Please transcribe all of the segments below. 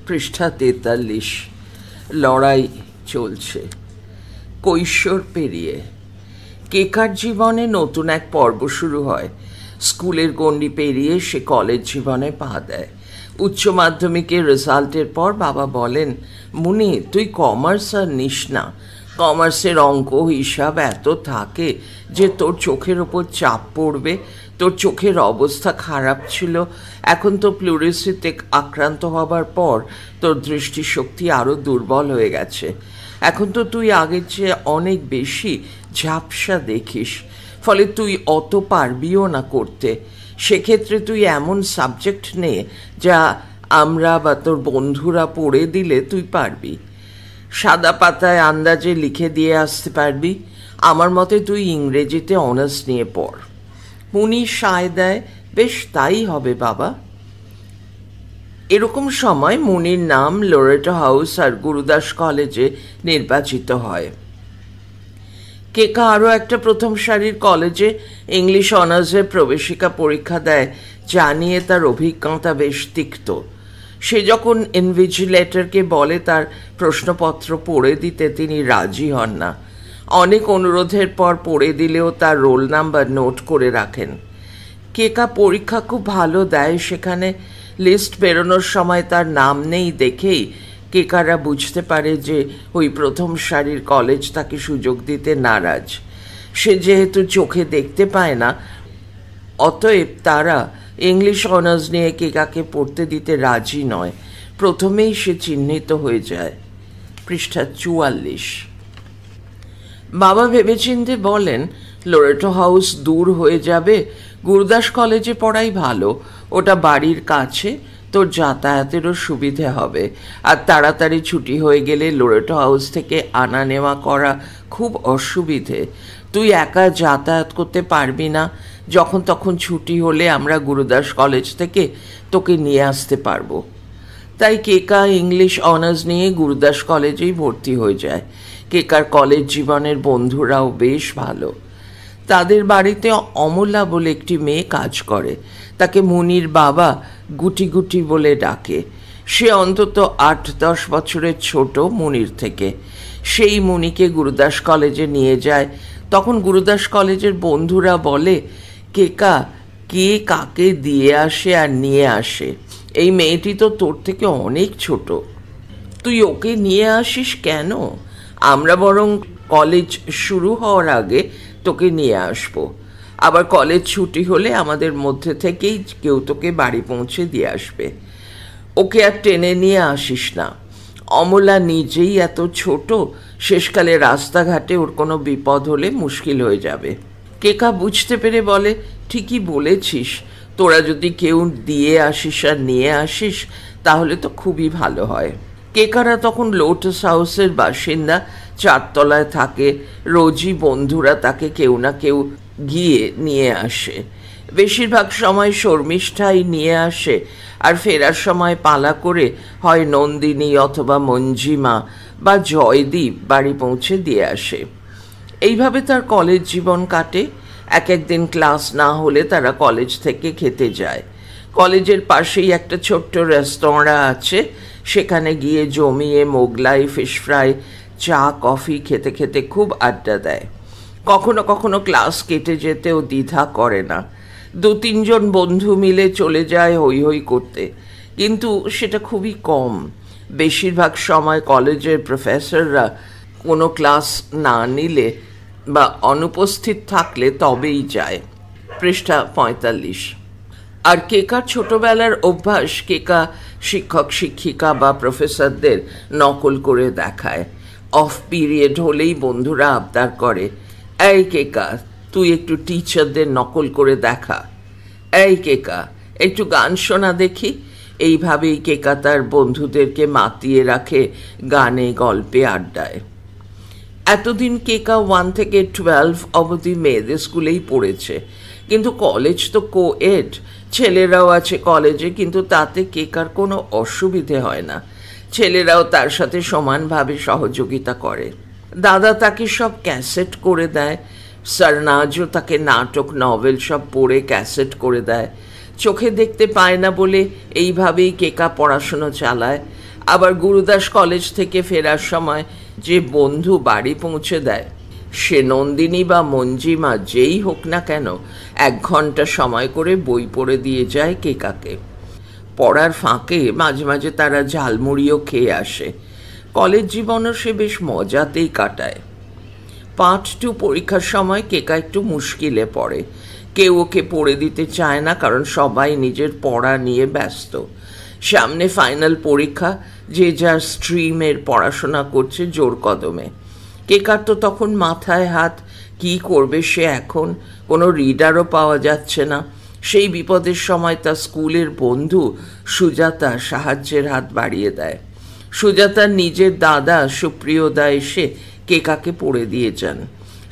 পৃষ্ঠা 43। লড়াই চলছে। কৈশোর পেরিয়ে কেকার জীবনে নতুন এক পর্ব শুরু হয়। স্কুলের গণ্ডি পেরিয়ে সে কলেজ জীবনে পা দেয়। উচ্চ মাধ্যমিকের রেজাল্টের পর বাবা বলেন, মুনি তুই কমার্স আর নিস না। কমার্সের অঙ্ক হিসাব এত থাকে যে তোর চোখের ওপর চাপ পড়বে। তোর চোখের অবস্থা খারাপ ছিল, এখন তো প্লুরিসিতে আক্রান্ত হবার পর তোর দৃষ্টিশক্তি আরও দুর্বল হয়ে গেছে। এখন তো তুই আগের চেয়ে অনেক বেশি ঝাপসা দেখিস, ফলে তুই অত পারবিও না করতে। সেক্ষেত্রে তুই এমন সাবজেক্ট নে যা আমরা বা তোর বন্ধুরা পড়ে দিলে তুই পারবি, সাদা পাতায় আন্দাজে লিখে দিয়ে আসতে পারবি। আমার মতে তুই ইংরেজিতে অনার্স নিয়ে পড়। মুনি সায় দেয়, বেশ তাই হবে বাবা। এরকম সময় মুনির নাম লোরেটো হাউস আর গুরুদাস কলেজে নির্বাচিত হয়। কেকা আরও একটা প্রথম সারির কলেজে ইংলিশ অনার্সের প্রবেশিকা পরীক্ষা দেয়, যা নিয়ে তার অভিজ্ঞতা বেশ তিক্ত। সে যখন ইনভিজিলেটরকে বলে তার প্রশ্নপত্র পড়ে দিতে, তিনি রাজি হন না। অনেক অনুরোধের পর পড়ে দিলেও তার রোল নাম্বার নোট করে রাখেন। কেকা পরীক্ষা খুব ভালো দেয়। সেখানে লিস্ট বেরোনোর সময় তার নাম নেই দেখেই কেকারা বুঝতে পারে যে ওই প্রথম সারির কলেজ তাকে সুযোগ দিতে নারাজ। সে যেহেতু চোখে দেখতে পায় না, অতএব তারা ইংলিশ অনার্স নিয়ে কেকাকে পড়তে দিতে রাজি নয়। প্রথমেই সে চিহ্নিত হয়ে যায়। পৃষ্ঠা 44। বাবা ভেবেচিন্তে বলেন, লোরেটো হাউস দূর হয়ে যাবে, গুরুদাস কলেজে পড়াই ভালো। ওটা বাড়ির কাছে, তোর যাতায়াতেরও সুবিধে হবে। আর তাড়াতাড়ি ছুটি হয়ে গেলে লোরেটো হাউস থেকে আনা নেওয়া করা খুব অসুবিধে। তুই একা যাতায়াত করতে পারবি না। যখন তখন ছুটি হলে আমরা গুরুদাস কলেজ থেকে তোকে নিয়ে আসতে পারবো। তাই কেকা ইংলিশ অনার্স নিয়ে গুরুদাস কলেজেই ভর্তি হয়ে যায়। কেকার কলেজ জীবনের বন্ধুরাও বেশ ভালো। তাদের বাড়িতে অমলা বলে একটি মেয়ে কাজ করে। তাকে মুনির বাবা গুটি গুটি বলে ডাকে। সে অন্তত 8-10 বছরের ছোট মুনির থেকে। সেই মুনিকে গুরুদাস কলেজে নিয়ে যায়। তখন গুরুদাস কলেজের বন্ধুরা বলে, কেকা কে কাকে দিয়ে আসে আর নিয়ে আসে? এই মেয়েটি তো তোর থেকে অনেক ছোট, তুই ওকে নিয়ে আসিস কেন? আমরা বরং কলেজ শুরু হওয়ার আগে তোকে নিয়ে আসবো। আবার কলেজ ছুটি হলে আমাদের মধ্যে থেকেই কেউ তোকে বাড়ি পৌঁছে দিয়ে আসবে। ওকে আর টেনে নিয়ে আসিস না। অমলা নিজেই এত ছোট, শেষকালে রাস্তাঘাটে ওর কোনো বিপদ হলে মুশকিল হয়ে যাবে। কেকা বুঝতে পেরে বলে, ঠিকই বলেছিস, তোরা যদি কেউ দিয়ে আসিস আর নিয়ে আসিস তাহলে তো খুবই ভালো হয়। কেকারা তখন লোটাস হাউসের বাসিন্দা, 4 তলায় থাকে। রোজই বন্ধুরা তাকে কেউ না কেউ গিয়ে নিয়ে আসে। বেশিরভাগ সময় শর্মিষ্ঠাই নিয়ে আসে, আর ফেরার সময় পালা করে হয় নন্দিনী অথবা মঞ্জিমা বা জয়দীপ বাড়ি পৌঁছে দিয়ে আসে। এইভাবে তার কলেজ জীবন কাটে। এক একদিন ক্লাস না হলে তারা কলেজ থেকে খেতে যায়। কলেজের পাশেই একটা ছোট্ট রেস্তোরাঁ আছে। সেখানে গিয়ে জমিয়ে মোগলাই, ফিশ ফ্রাই, চা, কফি খেতে খেতে খুব আড্ডা দেয়। কখনো কখনো ক্লাস কেটে যেতেও দ্বিধা করে না। 2-3 জন বন্ধু মিলে চলে যায় হই হই করতে, কিন্তু সেটা খুবই কম। বেশিরভাগ সময় কলেজের প্রফেসররা কোনো ক্লাস না নিলে বা অনুপস্থিত থাকলে তবেই যায়। পৃষ্ঠা 45। আর কেকার ছোটবেলার অভ্যাস, কেকা শিক্ষক শিক্ষিকা বা প্রফেসরদের নকল করে দেখায়। অফ পিরিয়ড হলেই বন্ধুরা আবদার করে, এই কেকা তুই একটু টিচারদের নকল করে দেখা, এই কেকা একটু গান শোনা দেখি। এইভাবেই কেকা তার বন্ধুদেরকে মাতিয়ে রাখে গানে, গল্পে, আড্ডায়। এতদিন কেকা 1 থেকে 12 অবধি মেয়েদের স্কুলেই পড়েছে, কিন্তু কলেজ তো কোএড, ছেলেরাও আছে কলেজে, কিন্তু তাতে কেকার কোনো অসুবিধে হয় না। ছেলেরাও তার সাথে সমানভাবে সহযোগিতা করে। দাদা তাকে সব ক্যাসেট করে দেয়। সারনাজও তাকে নাটক, নভেল সব পড়ে ক্যাসেট করে দেয়। চোখে দেখতে পায় না বলে এইভাবেই কেকা পড়াশুনো চালায়। আবার গুরুদাস কলেজ থেকে ফেরার সময় যে বন্ধু বাড়ি পৌঁছে দেয়, সে নন্দিনী বা মঞ্জিমা যেই হোক না কেন 1 ঘন্টা সময় করে বই পড়ে দিয়ে যায় কেকাকে। পড়ার ফাঁকে মাঝে মাঝে তারা ঝালমুড়িও খেয়ে আসে। কলেজ জীবনও সে বেশ মজাতেই কাটায়। পার্ট 2 পরীক্ষার সময় কেকা একটু মুশকিলে পড়ে। কেউ ওকে পড়ে দিতে চায় না, কারণ সবাই নিজের পড়া নিয়ে ব্যস্ত। সামনে ফাইনাল পরীক্ষা, যে যার স্ট্রিমের পড়াশোনা করছে জোর কদমে। কেকার তো তখন মাথায় হাত, কি করবে সে এখন? কোনো রিডারও পাওয়া যাচ্ছে না। সেই বিপদের সময় তার স্কুলের বন্ধু সুজাতা সাহায্যের হাত বাড়িয়ে দেয়। সুজাতার নিজের দাদা সুপ্রিয়দা এসে কেকাকে পড়ে দিয়ে যান।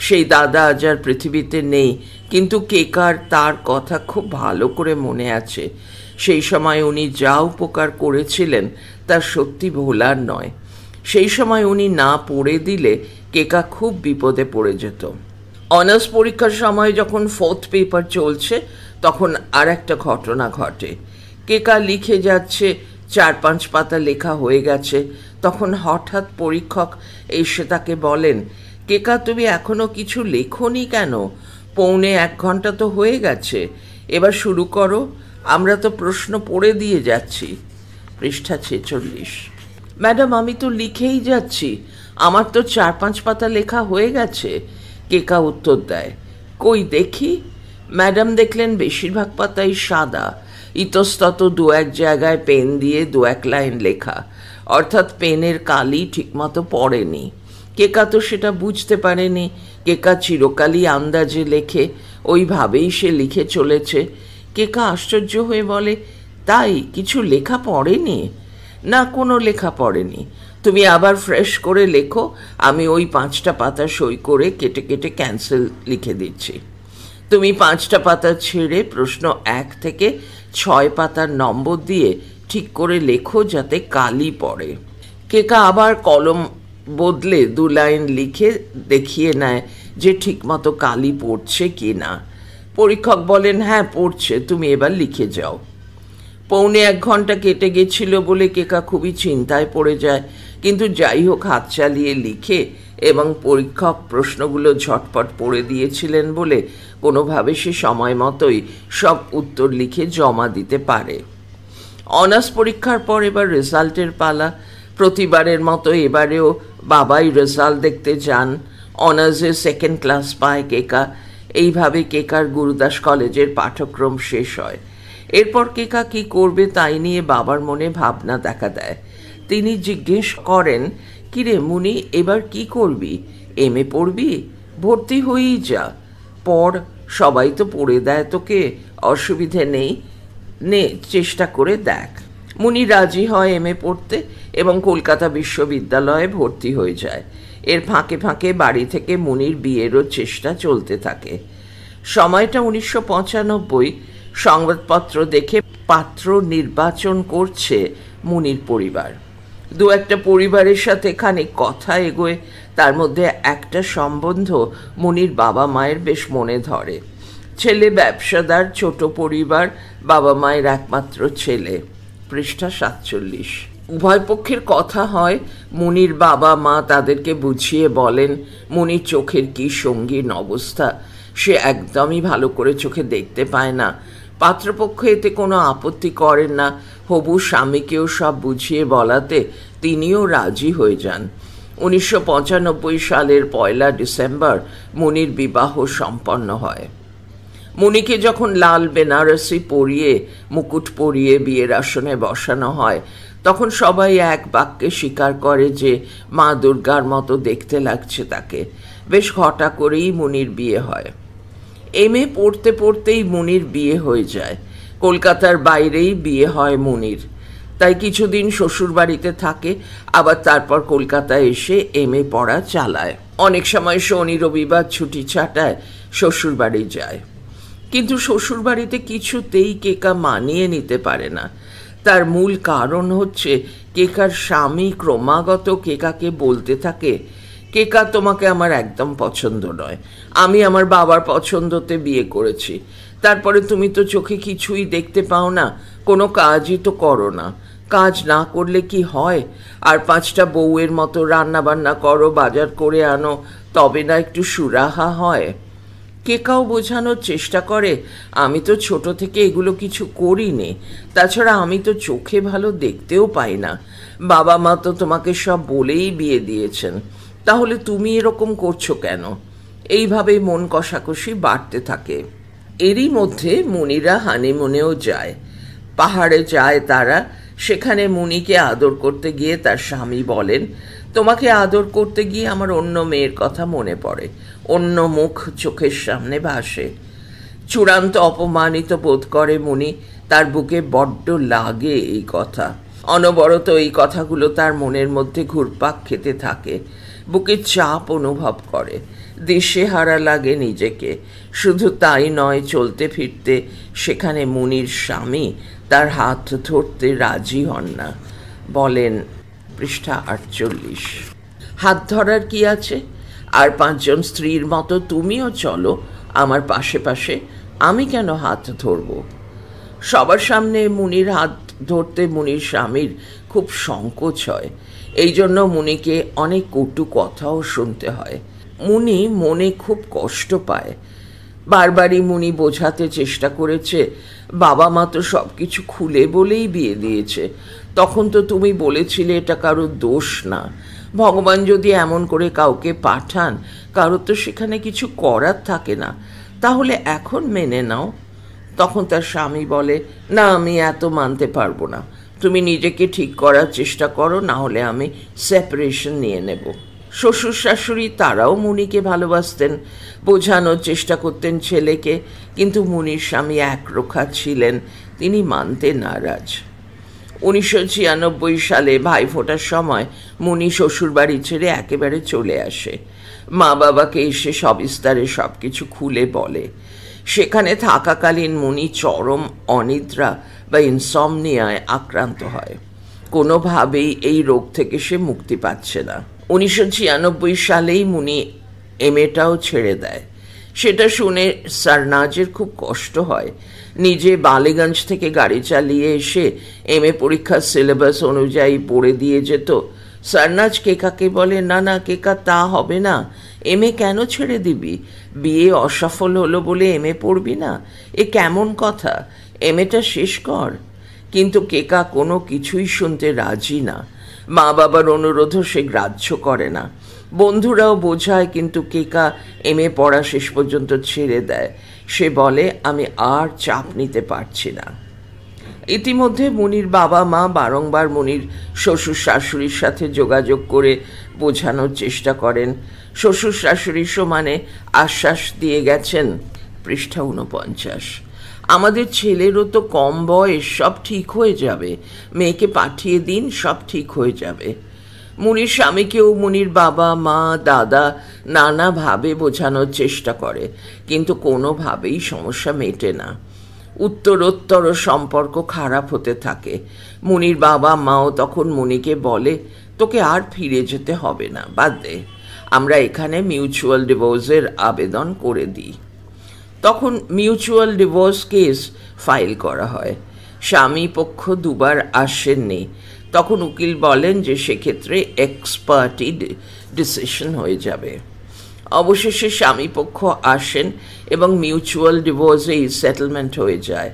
সেই দাদা আজ আর পৃথিবীতে নেই, কিন্তু কেকার তার কথা খুব ভালো করে মনে আছে। সেই সময় উনি যা উপকার করেছিলেন তা সত্যি ভোলার নয়। সেই সময় উনি না পড়ে দিলে কেকা খুব বিপদে পড়ে যেত। অনার্স পরীক্ষার সময় যখন 4th পেপার চলছে, তখন আর একটা ঘটনা ঘটে। কেকা লিখে যাচ্ছে, 4-5 পাতা লেখা হয়ে গেছে। তখন হঠাৎ পরীক্ষক এসে তাকে বলেন, কেকা তুমি এখনো কিছু লেখোনি কেন? 1.25 ঘন্টা তো হয়ে গেছে, এবার শুরু করো, আমরা তো প্রশ্ন পড়ে দিয়ে যাচ্ছি। পৃষ্ঠা 46। ম্যাডাম, আমি তো লিখেই যাচ্ছি, আমার তো 4-5 পাতা লেখা হয়ে গেছে। কেকা উত্তর দেয়, কই দেখি। ম্যাডাম দেখলেন বেশিরভাগ পাতাই সাদা, ইতস্তত 2-1 জায়গায় পেন দিয়ে 2-1 লাইন লেখা, অর্থাৎ পেনের কালি ঠিকমতো পড়েনি। কেকা তো সেটা বুঝতে পারেনি। কেকা চিরকালই আন্দাজে লেখে, ওইভাবেই সে লিখে চলেছে। কেকা আশ্চর্য হয়ে বলে, তাই কিছু লেখা পড়েনি? না, কোনো লেখা পড়েনি। তুমি আবার ফ্রেশ করে লেখো, আমি ওই 5টা পাতা সই করে কেটে কেটে ক্যান্সেল লিখে দিচ্ছি। তুমি 5টা পাতা ছেড়ে প্রশ্ন 1 থেকে 6 পাতার নম্বর দিয়ে ঠিক করে লেখো, যাতে কালি পড়ে। কেকা আবার কলম বদলে 2 লাইন লিখে দেখিয়ে নেয় যে ঠিকমতো কালি পড়ছে কি না। পরীক্ষক বলেন, হ্যাঁ পড়ছে, তুমি এবার লিখে যাও। 1.25 ঘন্টা কেটে গেছিল বলে কেকা খুবই চিন্তায় পড়ে যায়, কিন্তু যাই হোক হাত চালিয়ে লিখে, এবং পরীক্ষক প্রশ্নগুলো ঝটপট পড়ে দিয়েছিলেন বলে কোনোভাবে সে সময় মতোই সব উত্তর লিখে জমা দিতে পারে। অনার্স পরীক্ষার পর এবার রেজাল্টের পালা। প্রতিবারের মতো এবারেও বাবাই রেজাল্ট দেখতে যান। অনার্সে 2nd ক্লাস পায় কেকা। এইভাবে কেকার গুরুদাস কলেজের পাঠ্যক্রম শেষ হয়। এরপর কেকা কি করবে তাই নিয়ে বাবার মনে ভাবনা দেখা দেয়। তিনি জিজ্ঞেস করেন, কিরে মুনি, এবার কি করবি? MA পড়বি? ভর্তি হয়েই যা, পড়, সবাই তো পড়ে দেয় তোকে, অসুবিধে নেই, নে চেষ্টা করে দেখ। মুনি রাজি হয় MA পড়তে এবং কলকাতা বিশ্ববিদ্যালয়ে ভর্তি হয়ে যায়। এর ফাঁকে ফাঁকে বাড়ি থেকে মুনির বিয়েরও চেষ্টা চলতে থাকে। সময়টা 1995। সংবাদপত্র দেখে পাত্র নির্বাচন করছে মুনির পরিবার। 2-1টা পরিবারের সাথে খানিক কথা এগোয়। তার মধ্যে একটা সম্বন্ধ মুনির বাবা মায়ের বেশ মনে ধরে। ছেলে ব্যবসাদার, ছোট পরিবার, বাবা মায়ের একমাত্র ছেলে। পৃষ্ঠা 47। উভয় পক্ষের কথা হয়। মুনির বাবা মা তাদেরকে বুঝিয়ে বলেন মুনির চোখের কি সঙ্গীন অবস্থা, সে একদমই ভালো করে চোখে দেখতে পায় না। পাত্রপক্ষ এতে কোনো আপত্তি করেন না। হবু স্বামীকেও সব বুঝিয়ে বলাতে তিনিও রাজি হয়ে যান। 1995 সালের 1 ডিসেম্বর মুনির বিবাহ সম্পন্ন হয়। মুনিকে যখন লাল বেনারসি পরিয়ে, মুকুট পরিয়ে বিয়ের আসনে বসানো হয়, তখন সবাই এক বাক্যে স্বীকার করে যে মা দুর্গার মতো দেখতে লাগছে তাকে। বেশ ঘটা করেই মুনির বিয়ে হয়। MA পড়তে পড়তেই মুনির বিয়ে হয়ে যায়। কলকাতার বাইরেই বিয়ে হয় মুনির। তাই কিছুদিন শ্বশুর বাড়িতে থাকে, আবার তারপর কলকাতায় এসে MA পড়া চালায়। অনেক সময় শনি রবিবার ছুটি ছাটায় শ্বশুর বাড়ি যায়। কিন্তু শ্বশুর বাড়িতে কিছুতেই কেকা মানিয়ে নিতে পারে না। তার মূল কারণ হচ্ছে কেকার স্বামী ক্রমাগত কেকাকে বলতে থাকে, কেকা তোমাকে আমার একদম পছন্দ নয়, আমি আমার বাবার পছন্দতে বিয়ে করেছি। তারপরে তুমি তো চোখে কিছুই দেখতে পাও না, কোনো কাজই তো করো না, কাজ না করলে কি হয়? আর 5টা বউয়ের মতো রান্না বান্না করো, বাজার করে আনো, তবে না একটু সুরাহা হয়। কেকাও বোঝানোর চেষ্টা করে, আমি তো ছোট থেকে এগুলো কিছু করিনি, তাছাড়া আমি তো চোখে ভালো দেখতেও পাই না, বাবা মা তো তোমাকে সব বলেই বিয়ে দিয়েছেন, তাহলে তুমি এরকম করছো কেন? এইভাবেই মন কষাকষি বাড়তে থাকে। এরই মধ্যে মুনিরা হানিমুনেও যায়, পাহাড়ে যায় তারা। সেখানে মুনিকে আদর করতে গিয়ে তার স্বামী বলেন, তোমাকে আদর করতে গিয়ে আমার অন্য মেয়ের কথা মনে পড়ে, অন্য মুখ চোখের সামনে ভাসে। চূড়ান্ত অপমানিত বোধ করে মুনি, তার বুকে বড্ড লাগে এই কথা। অনবরত এই কথাগুলো তার মনের মধ্যে ঘুরপাক খেতে থাকে, বুকে চাপ অনুভব করে, দিশেহারা লাগে নিজেকে। শুধু তাই নয়, চলতে ফিরতে সেখানে মুনির স্বামী তার হাত ধরতে রাজি হন না, বলেন, পৃষ্ঠা 48, হাত ধরার কি আছে? আর 5জন স্ত্রীর মতো তুমিও চলো আমার পাশে পাশে, আমি কেন হাত ধরব? সবার সামনে মুনির হাত ধরতে মুনির স্বামীর খুব সংকোচ হয়, এই জন্য মুনিকে অনেক কটু কথাও শুনতে হয়। মুনি মনে খুব কষ্ট পায়। বারবারই মুনি বোঝাতে চেষ্টা করেছে, বাবা মা তো সব কিছু খুলে বলেই বিয়ে দিয়েছে, তখন তো তুমি বলেছিলে এটা কারোর দোষ না, ভগবান যদি এমন করে কাউকে পাঠান, কারোর তো সেখানে কিছু করার থাকে না, তাহলে এখন মেনে নাও। তখন তার স্বামী বলে, না, আমি এত মানতে পারবো না, তুমি নিজেকে ঠিক করার চেষ্টা করো, না হলে আমি সেপারেশন নিয়ে নেব। শ্বশুর শাশুড়ি তারাও মুনিকে ভালোবাসতেন, বোঝানোর চেষ্টা করতেন ছেলেকে, কিন্তু মুনির স্বামী একরোখা ছিলেন, তিনি মানতে নারাজ। 1996 সালে ভাইফোঁটার সময় মুনি শ্বশুরবাড়ি ছেড়ে একেবারে চলে আসে। মা বাবাকে এসে সবিস্তারে সব কিছু খুলে বলে। সেখানে থাকাকালীন মুনি চরম অনিদ্রা বা ইনসমনিয়ায় আক্রান্ত হয়। কোনোভাবেই এই রোগ থেকে সে মুক্তি পাচ্ছে না। 1996 সালেই মুনি এমএটাও ছেড়ে দেয়। সেটা শুনে সারনাজের খুব কষ্ট হয়। নিজে বালিগঞ্জ থেকে গাড়ি চালিয়ে এসে এমএ পরীক্ষার সিলেবাস অনুযায়ী পড়ে দিয়ে যেত। সারনাজ কেকাকে বলে, না না কেকা, তা হবে না, এমএ কেন ছেড়ে দিবি? বিয়ে অসফল হলো বলে এমএ পড়বি না? এ কেমন কথা, এমএটা শেষ কর। কিন্তু কেকা কোনো কিছুই শুনতে রাজি না। মা বাবার অনুরোধও সে গ্রাহ্য করে না। বন্ধুরাও বোঝায়, কিন্তু কেকা এমএ পড়া শেষ পর্যন্ত ছেড়ে দেয়। সে বলে, আমি আর চাপ নিতে পারছি না। ইতিমধ্যে মুনির বাবা মা বারংবার মুনির শ্বশুর শাশুড়ির সাথে যোগাযোগ করে বোঝানোর চেষ্টা করেন। শ্বশুর শাশুড়ি সমানে আশ্বাস দিয়ে গেছেন। পৃষ্ঠা 49, আমাদের ছেলেরও তো কম বয়স, সব ঠিক হয়ে যাবে, মেয়েকে পাঠিয়ে দিন, সব ঠিক হয়ে যাবে। মুনির স্বামীকেও মুনির বাবা মা দাদা নানাভাবে বোঝানোর চেষ্টা করে, কিন্তু কোনোভাবেই সমস্যা মেটে না। উত্তরোত্তর সম্পর্ক খারাপ হতে থাকে। মুনির বাবা মাও তখন মুনিকে বলে, তোকে আর ফিরে যেতে হবে না, বাদ দে, আমরা এখানে মিউচুয়াল ডিভোর্সের আবেদন করে দিই। তখন মিউচুয়াল ডিভোর্স কেস ফাইল করা হয়। স্বামী পক্ষ দুবার আসেননি। তখন উকিল বলেন যে সেক্ষেত্রে এক্সপার্টি ডিসিশন হয়ে যাবে। অবশেষে স্বামী পক্ষ আসেন এবং মিউচুয়াল ডিভোর্সেই সেটেলমেন্ট হয়ে যায়।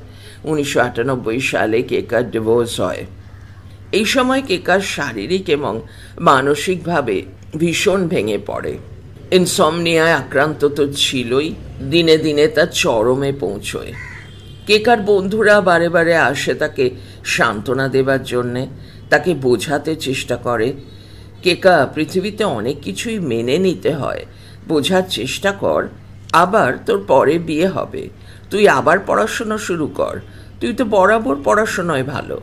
1998 সালে কেকার ডিভোর্স হয়। এই সময় কেকার শারীরিক এবং মানসিকভাবে ভীষণ ভেঙে পড়ে। ইনসমনিয়ায় আক্রান্ত তো ছিলই, দিনে দিনে তা চরমে পৌঁছয়। কেকার বন্ধুরা বারে বারে আসে তাকে সান্ত্বনা দেবার জন্যে, তাকে বোঝাতে চেষ্টা করে, কেকা, পৃথিবীতে অনেক কিছুই মেনে নিতে হয়, বোঝার চেষ্টা কর, আবার তোর পরে বিয়ে হবে, তুই আবার পড়াশোনা শুরু কর, তুই তো বরাবর পড়াশোনায় ভালো।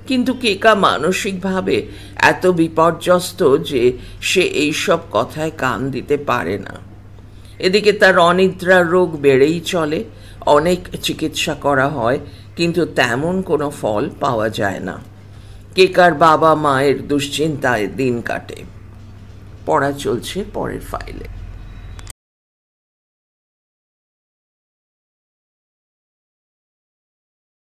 কিন্তু কেকা মানসিকভাবে এত বিপর্যস্ত যে সে এইসব কথায় কান দিতে পারে না। এদিকে তার অনিদ্রার রোগ বেড়েই চলে। অনেক চিকিৎসা করা হয়, কিন্তু তেমন কোনো ফল পাওয়া যায় না। কেকার বাবা মায়ের দুশ্চিন্তায় দিন কাটে। পড়া চলছে পরের ফাইলে।